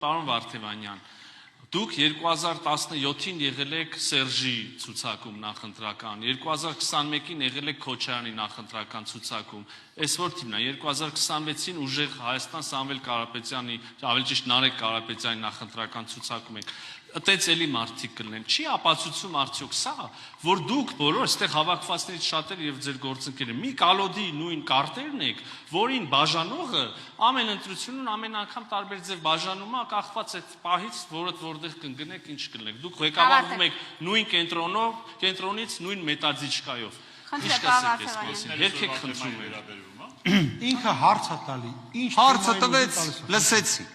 Պարոն Վարդևանյան, դուք 2017-ին եղել եք Սերժի ցուցակում նախընտրական, 2021-ին եղել եք Քոչարյանի նախընտրական ցուցակում, այսօր թիմն է 2026-ին ուժեղ Հայաստան Սամվել Կարապետյանի, ավելի ճիշտ Նարեկ Կարապետյանի նախընտրական ցուցակում եք։ Այդպես էլի մարդիկ կլինեն։ Չի ապացուցում արդյոք սա, որ դուք բոլոր այստեղ հավաքվածներից շատերը եւ ձեր գործընկերները մի կալոդի նույն կարտերն եք, որին բաժանողը ամեն ընտրությունում ամեն անգամ տարբեր ձև բաժանում է, կախված այդ պահից, որտեղ կընկնեք, ինչ կլինեք։ Դուք ղեկավարվում եք նույն կենտրոնից նույն մետաձիչկայով։ Ինչ կասեք այս մասին։ Երբ եք խնդրում եք։ Ինքը հարց է տալի։ Ինչ հարցը տվեց, լսեցի։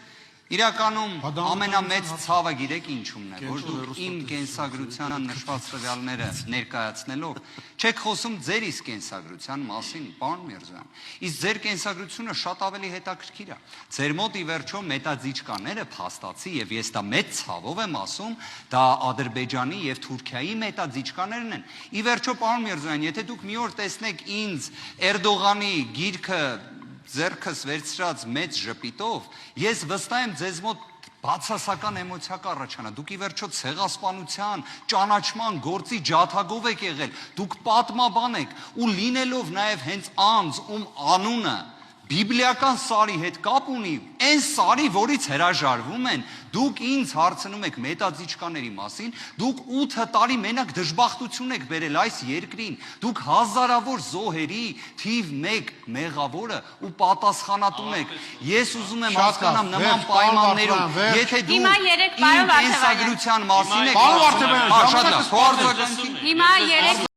Իրականում ամենամեծ ցավը գիտեք ինչումն է, որ դուք իմ կենսագրության նշված տվյալները ներկայացնելով չեք խոսում ձեր իսկ կենսագրության մասին, պարոն Միրզոյան։ Իսկ ձեր կենսագրությունը շատ ավելի հետաքրքիր է։ Ձեր մոտ ի վերջո մետաձիչկաները փաստացի, եւ ես դա մեծ ցավով եմ ասում, դա Ադրբեջանի եւ Թուրքիայի մետաձիչկաներն են։ Ի վերջո, պարոն Միրզոյան, եթե դուք մի օր տեսնեք ինձ Էրդողանի գիրքը ձեռքս վերցրած մեծ ժպիտով, ես վստահ եմ ձեզ մոտ բացասական էմոցիա կառաջանա։ Դուք ի վերջո ցեղասպանության, ճանաչման գործի ջաթագով եք եղել, դուք պատմաբան եք ու լինելով նաև հենց անձ, ում անունը բիբլիական սարի հետ կապ ունի, այն սարի, որից հրաժարվում են, դուք ինձ հարցնում եք մետաձիչկաների մասին, դուք 8 տարի մենակ դժբախտություն եք բերել այս երկրին, դուք հազարավոր զոհերի թիվ 1 մեղավորը ու պատասխանատուն եք։ Ես ուզում եմ հասկանամ նման պայմաններում, եթե դուք իմ կենսագրության մասին եք, Պարոն Վարդևանյան, շատ լավ, հիմա 3